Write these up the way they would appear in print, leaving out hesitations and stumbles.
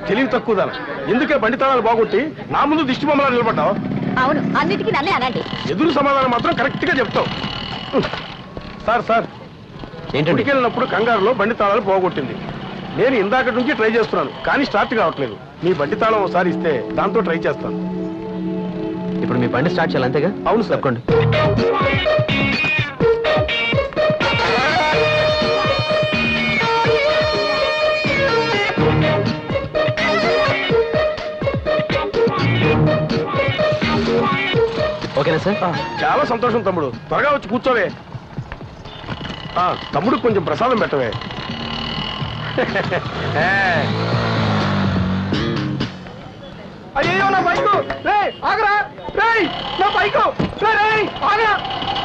తెలివి తక్కువదాన ఎందుకే బండి తాళాలు బాగొట్టి నా ముందు దిష్టి బొమ్మలా నిలబడ్డావు? అవును, అన్నిటికీ నన్నే అనండి. ఎదురు సమాధానం మాత్రం కరెక్ట్ గా చెప్తావు. సార్ ఇంటికి వెళ్ళినప్పుడు కంగారులో బండి తాళాలు పోగొట్టింది. నేను ఇందాక నుంచి ట్రై చేస్తున్నాను కానీ స్టార్ట్ కావట్లేదు. మీ బండి తాళం ఒకసారి ఇస్తే దాంతో ట్రై చేస్తాను. ఇప్పుడు మీ బండి స్టార్ట్ చేయాలి అంతేగా? అవును సార్. తప్పకుండా. ఓకేనా సార్? చాలా సంతోషం తమ్ముడు. త్వరగా వచ్చి కూర్చోవే. తమ్ముడు కొంచెం ప్రసాదం పెట్టవే. అయ్యో నా బైకు! ఆగరా! నా బైకు!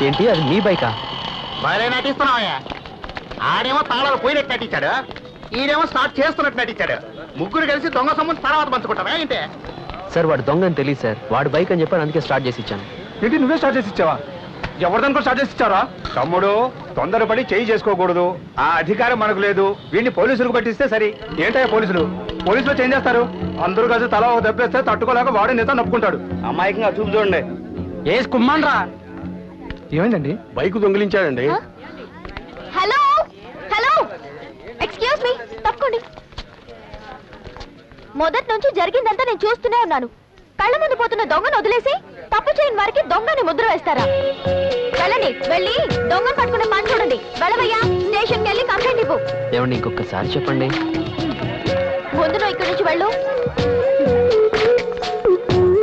ఏంటి అది మీ బైకా? మరే నటిస్తున్నావయ్యా. ఆడేమో తాళాలు పోయినట్టు నటించాడు, ఈడేమో స్టార్ట్ చేస్తున్నట్టు నటించాడు. ముగ్గురు కలిసి దొంగ సొమ్ముని తర్వాత పంచుకుంటారా ఏంటి? సార్ వాడు దొంగ అని తెలియదు సార్. వాడు బైక్ అని చెప్పాడు, అందుకే స్టార్ట్ చేసి ఇచ్చాను. ఏంటి నువ్వే స్టార్ట్ చేసి ఇచ్చావా? ఎవరిదానికో స్టార్ట్ చేసి ఇచ్చారా? తమ్ముడు తొందరపడి చేయి చేసుకోకూడదు. ఆ అధికారం మనకు లేదు. వీడిని పోలీసులకు పట్టిస్తే సరి. ఏంటయ్యా పోలీసులు చేంజ్ చేస్తారు. అందరూ కలిసి తల ఒక దెబ్బేస్తే తట్టుకోలేక వాడే నేత నప్పుకుంటాడు. అమాయకంగా చూపు చూడండి. కుమ్మాన్రా. ఏమైందండి? బైక్ దొంగిలించాడండి. హలో హలో, ఎక్స్క్యూజ్ మీ, తప్పుకోండి. మొదటి నుంచి జరిగిందంతా నేను చూస్తూనే ఉన్నాను. కళ్ళ ముందు పోతున్న దొంగను వదిలేసి తప్పు చేయని వారికి దొంగని ముద్ర వేస్తారా? వెళ్ళండి, వెళ్ళి దొంగను పట్టుకునే పని చూడండి. వెళ్ళవయ్యా, స్టేషన్కి వెళ్ళి కంప్లైంట్ ఇవ్వు. ఏమండి ఇంకొకసారి చెప్పండి. ముందు నువ్వు ఇక్కడి నుంచి వెళ్ళు.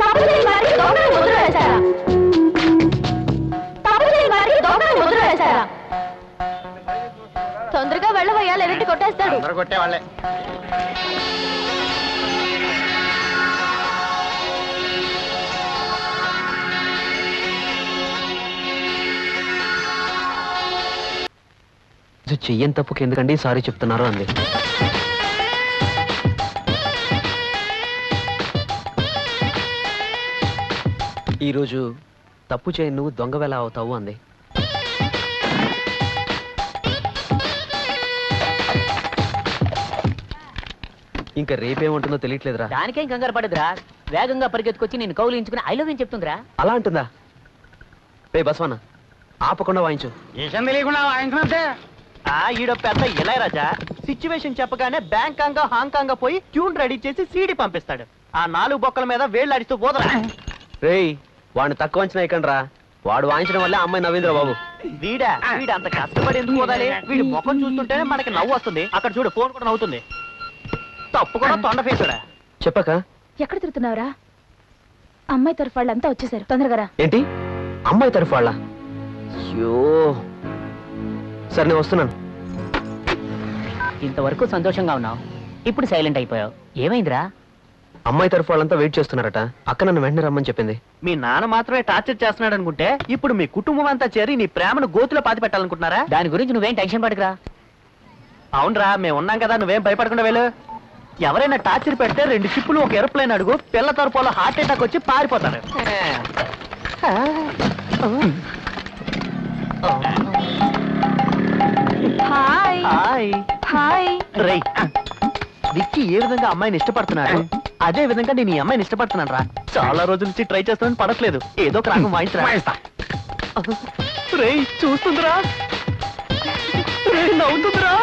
తప్పు చేయని వారికి దొంగని ముద్ర వేస్తారా? తప్పు చేయని వారికి దొంగని ముద్ర వేస్తారా? తొందరగా వెళ్ళవయ్యా, లేదంటే కొట్టేస్తాడు. కొట్టేవాళ్ళే. చెయ్యని తప్పుకి ఎందుకండి సారీ చెప్తున్నారు అంది. ఈరోజు తప్పు చేయి నువ్వు దొంగ వేళ అవుతావు అంది. ఇంకా రేపేముంటుందో తెలియట్లేదురా. దానికేం కంగారు పడదురా, వేగంగా పరిగెత్తుకొచ్చి నేను కౌలించుకుని ఐ లవ్ యూ చెప్తుందిరా. అలా అంటుందా? రే బస్వన్న ఆపకుండా వాయించు. విషయం తెలియకుండా వాయించినట్టే. ఈడో పెద్ద ఇళయరాజా సిచ్యువేషన్ చెప్పగానే బ్యాంకాంగ్ హాంకాంగ్ పోయి ట్యూన్ రెడీ చేసి సీడీ పంపిస్తాడు. ఆ 4 బొక్కల మీద వేళ్ళు అడిస్తూ పోదరా. రేయ్ వాడిని తక్కువ అంచనా ఎక్కండ్రా. వాడు వాయించడం వల్లే అమ్మాయి నవ్వింద్ర బాబు. వీడు అంత కష్టపడి ఎందుకు పోదాలి? వీడి ముఖం చూస్తుంటేనే మనకి నవ్వు వస్తుంది. అక్కడ చూడు, ఫోన్ కూడా నవ్వుతుంది. తప్పు కూడా తొండ ఫేసుడా. చెప్పక ఎక్కడ తిరుగుతున్నావురా? అమ్మాయి తరఫు వాళ్ళంతా వచ్చేసారు, తొందరగా రా. ఏంటి అమ్మాయి తరఫు వాళ్ళ? అయ్యో సరే నేను వస్తున్నాను. ఇంతవరకు సంతోషంగా ఉన్నావు, ఇప్పుడు సైలెంట్ అయిపోయావు. ఏమైందిరా? అమ్మాయి తరఫు వాళ్ళంతా వెయిట్ చేస్తున్నారట. అక్క నన్ను వెంటనే రమ్మని చెప్పింది. మీ నాన్న మాత్రమే టార్చర్ చేస్తున్నాడు అనుకుంటే ఇప్పుడు మీ కుటుంబం అంతా చేరి నీ ప్రేమను గోతులో పాతి పెట్టాలనుకుంటున్నారా? దాని గురించి నువ్వేం టెన్షన్ పడకురా. అవునరా, మేము ఉన్నాం కదా, నువ్వేం భయపడకుండా వెళ్ళు. ఎవరైనా టార్చర్ పెడితే 2 షిప్పులు ఒక ఏరోప్లేన్ అడుగు, పిల్ల తరపులో హార్ట్ అటాక్ వచ్చి పారిపోతారు. Hi hi hi. రేయ్, విక్కీ ఏ విధంగా అమ్మాయిని ఇష్టపడుతున్నాడు అదే విధంగా నేను ఈ అమ్మాయిని ఇష్టపడుతున్నాను రా. చాలా రోజుల నుంచి ట్రై చేస్తానని పడట్లేదు. ఏదో ఒక రాగం వాయించరా. రేయ్ చూస్తుందిరా, రేయ్ నవ్వుతుందిరా.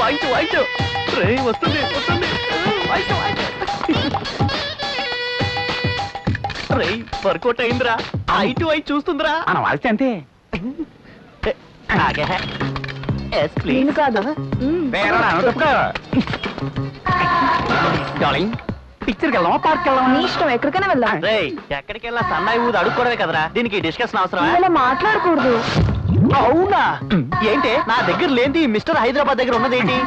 వాయించు వాయించు. రేయ్ వస్తుంది వస్తుంది, వాయించు వాయించు. రేయ్ వర్కౌట్ అయిందిరా. ఐ టు ఐ చూస్తుందిరా. మన వాయిస్తే అంతే. పిక్చర్కి వెళ్దామా, పార్క్ వెళ్దామా? నీ ఇష్టం, ఎక్కడికైనా వెళ్దాం. ఎక్కడికి వెళ్ళా సన్నాయి ఊది అడుక్కోవడమే కదరా. దీనికి డిస్కషన్ అవసరం? ఇలా మాట్లాడకూడదు. అవునా? ఏంటి నా దగ్గర లేని మిస్టర్ హైదరాబాద్ దగ్గర ఉన్నది ఏంటి?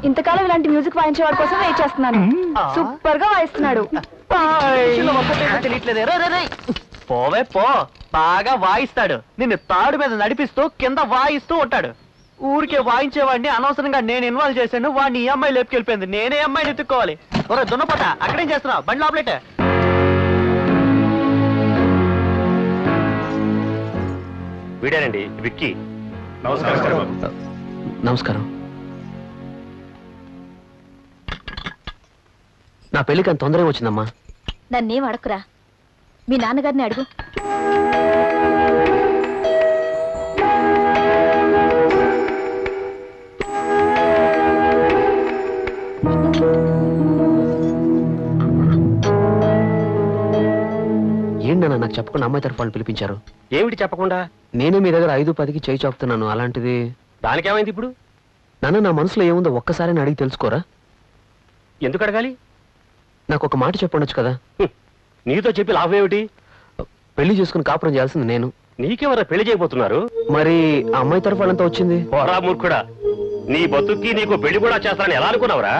ఇంతకాలం ఇలాంటి మ్యూజిక్ వాయించే వాడి కోసం వెయిట్ చేస్తున్నాను. సూపర్ గా వాయిస్తున్నాడు. తెలియట్లేదు. పోవే పో, బాగా వాయిస్తాడు. నిన్ను తాడు మీద నడిపిస్తూ కింద వాయిస్తూ ఉంటాడు. ఊరికే వాయించేవాడిని అనవసరంగా నేను ఇన్వాల్వ్ చేశాను. వాడిని ఈ అమ్మాయి లేపుకెళ్ళిపోయింది. నేనే అమ్మాయిని ఎత్తుక్కోవాలి. ఒరే దున్నపోతా, అక్కడేం చేస్తున్నావు? బండి లోపలేట. వీడేనండి విక్కీ. నమస్కారం. నమస్కారం. నా పెళ్లికి అంత తొందరగా వచ్చిందమ్మా. నన్నేం అడకురా, మీ నాన్నగారిని అడుగు. ఏంటన్నా నాకు చెప్పకుండా అమ్మాయి తరఫు వాళ్ళు పిలిపించారు? ఏమిటి చెప్పకుండా? నేనే మీ దగ్గర 5-10కి చేయి చాపుతున్నాను, అలాంటిది దానికేమైంది ఇప్పుడు? నాన్న నా మనసులో ఏముందో ఒక్కసారి అడిగి తెలుసుకోరా? ఎందుకు అడగాలి? నాకు ఒక మాట చెప్పండొచ్చు కదా. నీతో చెప్పి లాభం ఏమిటి? పెళ్లి చేసుకుని కాపురం చేయాల్సింది నేను. నీకెవరా పెళ్లి చేయబోతున్నారు? మరి ఆ అమ్మాయి తరఫు వాళ్ళంతా వచ్చింది. పోరా మూర్ఖుడా, నీ బతుక్కి నీకు పెళ్లి కూడా చేస్తానని ఎలా అనుకున్నావురా?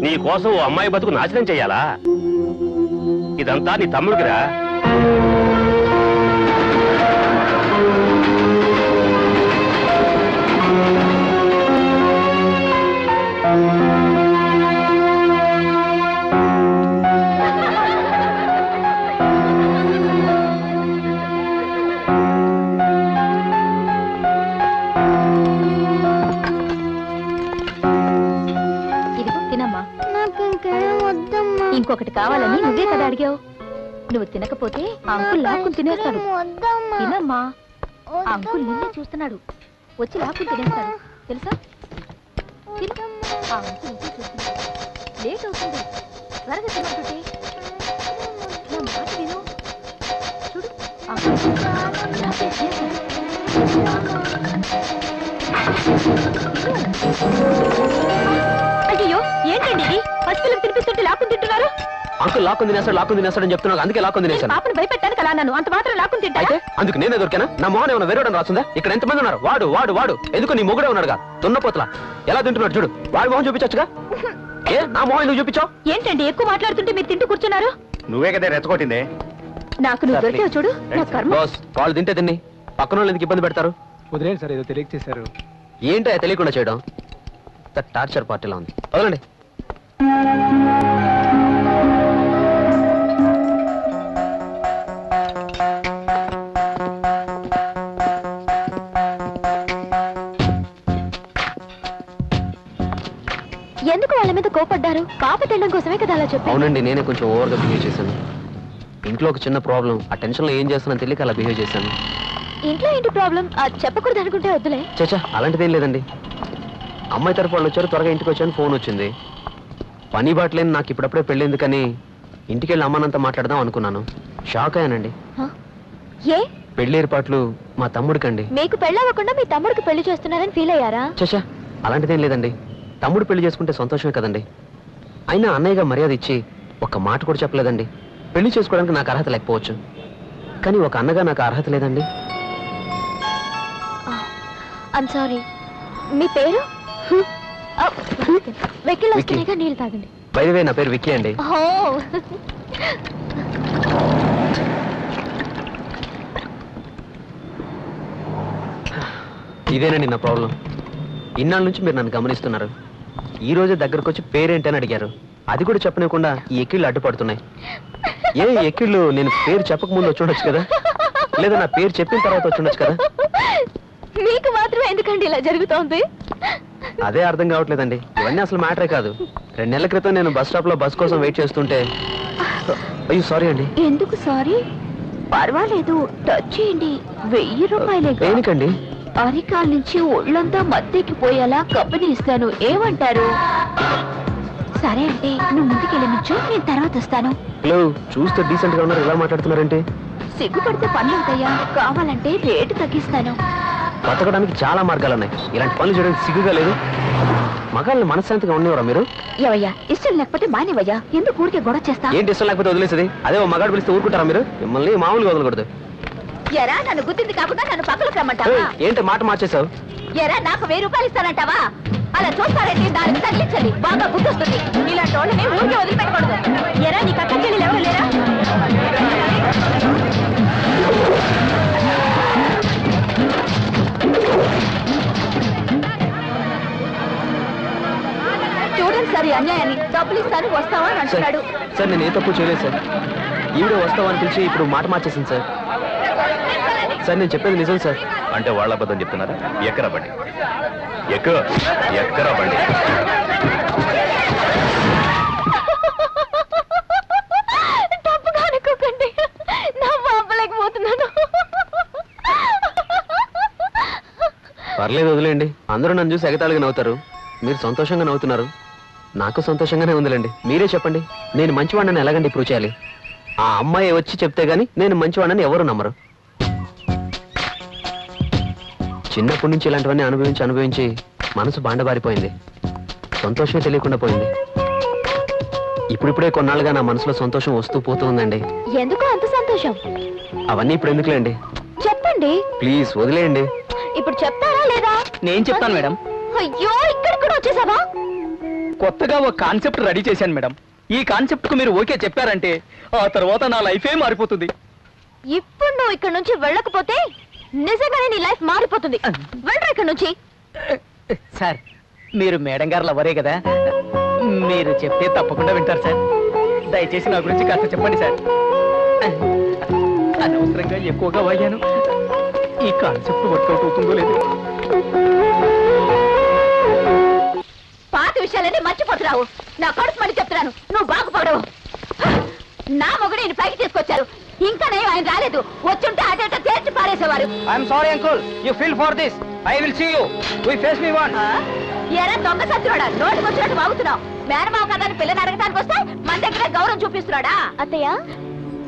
నీ కోసం ఓ అమ్మాయి బతుకు నాశనం చెయ్యాలా? ఇదంతా నీ తమ్ముడికిరా. ఇదిగో తినమ్మా. ఇంకొకటి కావాలని నువ్వే కదా అడిగావు. నువ్వు తినకపోతే ఆ అంకుల్ లాక్కుని తినేస్తాడు. తినమ్మా, ఆ అంకుల్ నిన్నే చూస్తున్నాడు, వచ్చి లాక్కుని తినేస్తాడు తెలుసా? తిను. ఆ అంకుల్ నిన్నే చూస్తున్నాడు. లేట్ అవుతుంది, త్వరగా తినకుంటే. నా మాట విను. చూడు, ఆ అంకుల్ లాక్కుని తినేస్తాడు. అయ్యో ఏంటండి ఇది? పసిపిల్లలు తినిపిస్తుంటే లాక్కుని తింటున్నారు. అంకుల్ లాక్కొని తినేస్తాడని చెప్తున్నాను, అందుకే లాక్కొని తినేశాను. పాపను భయపెట్టాను కదా అన్నాను, అంత మాత్రం లాక్కుని తింటా. అయితే అందుకు నేనే దొరికానా? నా మోహన్ ఏమైనా వేరేయడం రాస్తుందా? ఇక్కడ ఎంతమంది ఉన్నారు? వాడు వాడు వాడు ఎందుకు నీ మొగుడే ఉన్నాడుగా, దున్నపోతలా ఎలా తింటున్నాడు చూడు. వాడి మొహం చూపించచ్చుగా. ఏ నా మొహం నువ్వు చూపించావు? ఏంటండి ఎక్కువ మాట్లాడుతుంటే మీరు తింటూ కూర్చున్నారు? నువ్వే కదా రెచ్చగొట్టింది. నాకు నువ్వు దొరికావు చూడు, నా కర్మ. బాస్ వాళ్ళు తింటే తిని పక్కన వాళ్ళు ఎందుకు ఇబ్బంది పెడతారు? వదిలేండి సార్, ఏదో తెలియక చేశారు. ఏంటో తెలియకుండా చేయడం టార్చర్ పార్టీలా ఉంది. వదలండి. ఎందుకు వాళ్ళ మీద కోపడ్డారు? పాప తినడం కోసమే కదా అలా చెప్పాను. అవునండి, నేనే కొంచెం ఓవర్గా బిహేవ్ చేశాను. ఇంట్లో ఒక చిన్న ప్రాబ్లం, ఆ టెన్షన్లో ఏం చేస్తానని తెలియక అలా బిహేవ్ చేశాను. ఇంట్లో ఏంటి ప్రాబ్లం? చెప్పకూడదు అనుకుంటే వద్దులే. చచ్చా అలాంటిదేం లేదండి. అమ్మాయి తరఫు వాళ్ళు వచ్చారు, త్వరగా ఇంటికి వచ్చాను, ఫోన్ వచ్చింది. పని బాట్లేని నాకు ఇప్పుడప్పుడే పెళ్ళేందుకని ఇంటికి వెళ్ళి అమ్మానంతా మాట్లాడదాం అనుకున్నాను. షాక్ అయ్యానండి. ఏ పెళ్లి ఏర్పాట్లు మా తమ్ముడికండి. మీకు పెళ్ళవ్వకుండా మీ తమ్ముడికి పెళ్లి చేస్తున్నారని ఫీల్ అయ్యారా? చచ్చా అలాంటిదేం లేదండి. తమ్ముడు పెళ్లి చేసుకుంటే సంతోషమే కదండి. అయినా అన్నయ్యగా మర్యాద ఇచ్చి ఒక్క మాట కూడా చెప్పలేదండి. పెళ్లి చేసుకోవడానికి నాకు అర్హత లేకపోవచ్చు, కానీ ఒక అన్నగా నాకు అర్హత లేదండి. I'm sorry. మీ పేరు? వెక్కిళ్ళు వస్తున్నాయిగా, నీళ్ళు తాగండి. బై ది వే నా పేరు విక్కీ అండి. ఇదేనండి నా ప్రాబ్లం. ఇన్నాళ్ళ నుంచి మీరు నన్ను గమనిస్తున్నారు. ఈ రోజే దగ్గరకు వచ్చి పేరేంటని అడిగారు, అది కూడా చెప్పనివ్వకుండా ఈ ఎక్కిళ్ళు అడ్డుపడుతున్నాయి. ఏ ఎక్కిళ్ళు నేను పేరు చెప్పక ముందు వచ్చి ఉండొచ్చు కదా, లేదా నా పేరు చెప్పిన తర్వాత వచ్చి ఉండొచ్చు కదా. మీకు మాత్రమే ఎందుకండి ఇలా జరుగుతోంది? అదే అర్థం కావట్లేదండి. ఇవన్నీ అసలు మ్యాటరే కాదు. 2 నెలల క్రితం నేను బస్ స్టాప్ లో బస్ కోసం వెయిట్ చేస్తుంటే, అయ్యో సారీ అండి. ఎందుకు సారీ? పర్వాలేదు, టచ్ చేయండి. 1000 రూపాయలే. దేనికండి? అరికాల నుంచి ఒళ్ళంతా మత్తెక్కిపోయేలా కంపెనీ ఇస్తాను, ఏమంటారు? సరే అంటే నువ్వు ముందుకెళ్ళి నుంచో, నేను తర్వాత వస్తాను. హలో, చూస్తే డీసెంట్ గా ఉన్నారు, ఎలా మాట్లాడుతున్నారంటే? సిగ్గుపడితే పనులు అవుతాయా? కావాలంటే రేటు తగ్గిస్తాను. బతకడానికి చాలా మార్గాలు ఉన్నాయి, ఇలాంటి పనులు చేయడానికి సిగ్గుగా లేదు? మగాళ్ళని మనశ్శాంతిగా ఉండేవారా మీరు? ఏవయ్యా, ఇష్టం లేకపోతే మానేవయ్యా, ఎందుకు ఊరికే గొడవ చేస్తా? ఏంటి ఇష్టం లేకపోతే వదిలేసేది? అదే ఓ మగాడు పిలిస్తే ఊరుకుంటారా మీరు? మిమ్మల్ని మామూలుగా వదలకూడదు. ఎరా, నన్ను గుర్తింది కాకుండా నన్ను పక్కలకు రమ్మంటావా? ఏంటి మాట మార్చేసావు? ఎరా, నాకు 1000 రూపాయలు ఇస్తానంటావా? అలా చూస్తారంటే దానికి తగిలించండి, బాగా గుర్తొస్తుంది. ఇలాంటి వాళ్ళని ఊరికే వదిలిపెట్టకూడదు. ఎరా, నీ కక్క చెల్లెలు ఎవరు లేరా? చూడండి సార్ ఈ అన్యాయాన్ని. డబ్బులు ఇస్తాను, వస్తావా అని అంటున్నాడు. సార్ నేను ఏ తప్పు చేయలేదు సార్. ఈవిడ వస్తావా అని పిలిచి ఇప్పుడు మాట మార్చేసింది సార్. సార్ నేను చెప్పేది నిజం సార్. అంటే వాళ్ళ అబద్ధం చెప్తున్నారా? ఎక్కరా బండి, ఎక్కరా బండి. పర్లేదు వదిలేండి. అందరూ నన్ను చూసి ఎగతాళిగా నవ్వుతారు, మీరు సంతోషంగా నవ్వుతున్నారు. నాకు సంతోషంగానే ఉందిలేండి. మీరే చెప్పండి, నేను మంచివాడిని ఎలాగండి ప్రూవ్ చేయాలి? ఆ అమ్మాయి వచ్చి చెప్తే గానీ నేను మంచివాడిని ఎవరు నమ్మరు. చిన్నప్పటి నుంచి ఇలాంటివన్నీ అనుభవించి మనసు బాండబారిపోయింది. సంతోషమే తెలియకుండా పోయింది. ఇప్పుడిప్పుడే కొన్నాళ్ళుగా నా మనసులో సంతోషం వస్తూ పోతూ ఉందండి. ఎందుకు అంత సంతోషం? అవన్నీ ఇప్పుడు ఎందుకులేండి, చెప్పండి. ప్లీజ్ వదిలేయండి. ఇప్పుడు చెప్తారా లేదా? నేను చెప్తాను మేడం. అయ్యో, ఇక్కడ కూడా వచ్చేసావా? కొత్తగా ఒక కాన్సెప్ట్ రెడీ చేశాను మేడం. ఈ కాన్సెప్ట్ కు మీరు ఓకే చెప్పారంటే ఆ తర్వాత నా లైఫే మారిపోతుంది. ఇప్పుడు నువ్వు ఇక్కడ నుంచి వెళ్ళకపోతే నిజంగానే నీ లైఫ్ మారిపోతుంది. వెళ్ళరా ఇక్కడ నుంచి. సార్, మీరు మేడం గారు లవరే కదా, మీరు చెప్తే తప్పకుండా వింటారు సార్. దయచేసి నా గురించి కాస్త చెప్పండి సార్. అనవసరంగా ఎక్కువగా వాగాను. ఈ కాన్సెప్ట్ వర్కౌట్ అవుతుందో లేదో. పాత విషయాలన్నీ మర్చిపోతున్నావు. నా కడుపు మళ్ళీ చెప్తున్నాను, నువ్వు బాగుపడవు. నా మొగుడు నేను పైకి తీసుకొచ్చారు, ఇంకా నేను ఆయన రాలేదు. వచ్చుంటే అటేట తేల్చి పారేసేవారు. I'm sorry uncle, you feel for this. I will see you. We face me one. ఎరా దొంగ సత్యుడా, నోటికి వచ్చినట్టు వాగుతున్నావు. మేనమావ కదా అని పిల్లని అడగటానికి వస్తే మన దగ్గర గౌరవం చూపిస్తున్నాడా? అత్తయ్య,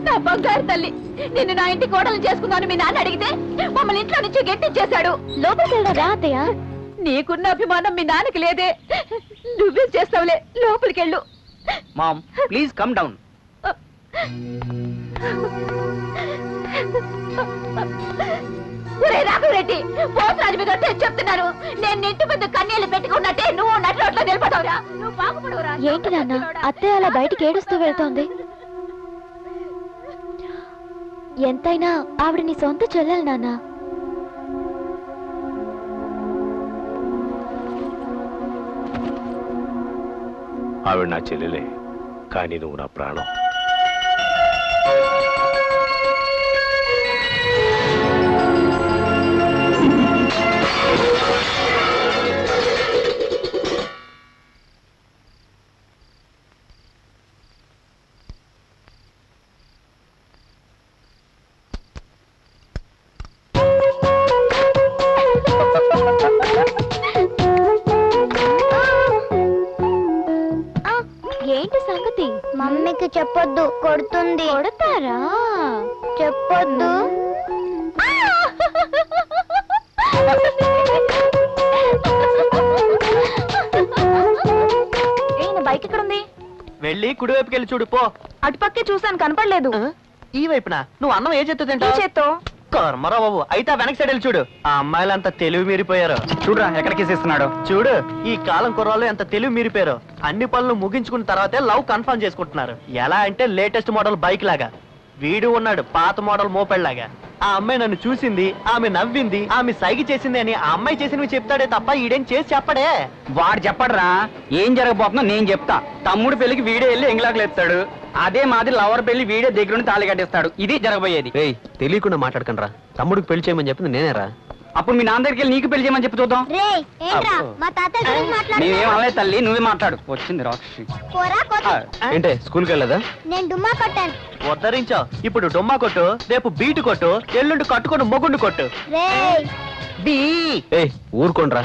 నా బంగారు తల్లి, నిన్ను నా ఇంటి కోడలు చేసుకుందాను మీ నాన్న అడిగితే మమ్మల్ని ఇంట్లో నుంచి గెట్టించేశాడు. లోపలికి వెళ్ళదా అత్తయ్య? నీకున్న అభిమానం మీ నాన్నకి లేదే, నువ్వే చేస్తావులే. లోపలికి వెళ్ళు. Mom, please come down. Raghava Reddy, Potharaju మీద చెప్తున్నాను. నేను ఇంటి ముందు కన్నీళ్లు పెట్టుకున్నట్టే నువ్వు నట్లోట్లో నిలబడవురా. నువ్వు బాగుపడవురా. ఏంటి నాన్న అత్తయ్య అలా బయటికి ఏడుస్తూ వెళ్తోంది? ఎంతైనా ఆవిడ నీ సొంత చెల్లెలు నాన్న. ఆవిడ నా చెల్లెలే, కానీ నువ్వు నా ప్రాణం. ఏంటి సంగతి? మమ్మీకి చెప్పొద్దు, కొడుతుంది. కొడతారా? చెప్పొద్దు. బైక్ ఎక్కడుంది? వెళ్ళి కుడివైపుకి వెళ్ళి చూడు పో. అటుపక్కే చూసాను, కనపడలేదు. ఈ వైపున నువ్వు అన్నం ఏ చేత్తో తింటావు? చేత్తో. కర్మరా బాబు, అయితే ఆ వెనక సైడ్ వెళ్ళి చూడు. ఆ అమ్మాయిలంతా తెలివి మీరిపోయారు. చూడరా ఎక్కడికి ఇస్తున్నాడు. చూడు, ఈ కాలం కుర్రాళ్ళు ఎంత తెలివి మీరిపోయారు. అన్ని పనులు ముగించుకున్న తర్వాతే లవ్ కన్ఫర్మ్ చేసుకుంటున్నారు. ఎలా అంటే లేటెస్ట్ మోడల్ బైక్ లాగా. వీడు ఉన్నాడు పాత మోడల్ మోపెడ్ లాగా. ఆ అమ్మాయి నన్ను చూసింది, ఆమె నవ్వింది, ఆమె సైగి చేసింది అని ఆ అమ్మాయి చేసినవి చెప్తాడే తప్ప ఈడేం చేసి చెప్పడే. వాడు చెప్పడరా, ఏం జరగబోతుందో నేను చెప్తా. తమ్ముడు పెళ్లికి వీడే వెళ్ళి ఎంగిలాకులు ఎత్తాడు, అదే మాది లవర్ పెళ్లి వీడే దగ్గర నుండి తాళి కట్టేస్తాడు. ఇది జరగబోయేది. రేయ్, తెలియకుండా మాట్లాడకండి రా. తమ్ముడికి పెళ్లి చేయమని చెప్పింది నేనేరా. అప్పుడు మీ నాన్న దగ్గరికి వెళ్ళి నీకు పెళ్లి చేయమని చెప్పి చూద్దాం. నేనేం అనలేదు తల్లి, నువ్వే మాట్లాడు. వచ్చింది రాక్షసి. ఏంటే స్కూల్కి వెళ్ళదా? నేను డుమ్మా కొట్టాను. ఉద్ధరించో. ఇప్పుడు డొమ్మా కొట్టు, రేపు బీటు కొట్టు, ఎల్లుండి కట్టుకొని మొగుండు కొట్టు. బీ. ఏయ్ ఊరుకోండ్రా.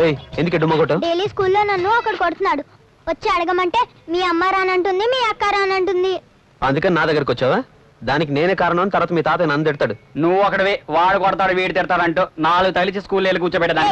ఏయ్ ఎందుకు డుమ్మ కొట్టు? డైలీ స్కూల్లో నన్ను ఒకడు కొడుతున్నాడు. వచ్చి అడగమంటే మీ అమ్మ రానంటుంది, మీ అక్క రానంటుంది. అందుకని నా దగ్గరకు వచ్చావా? దానికి నేనే కారణం. తర్వాత మీ తాత నన్ను తిడతాడు. నువ్వు అక్కడవే, వాడు కొడతాడు వీడు తిడతాడు అంటూ 4 తలిచి స్కూల్ వెళ్ళి కూర్చోబెట్టడానికి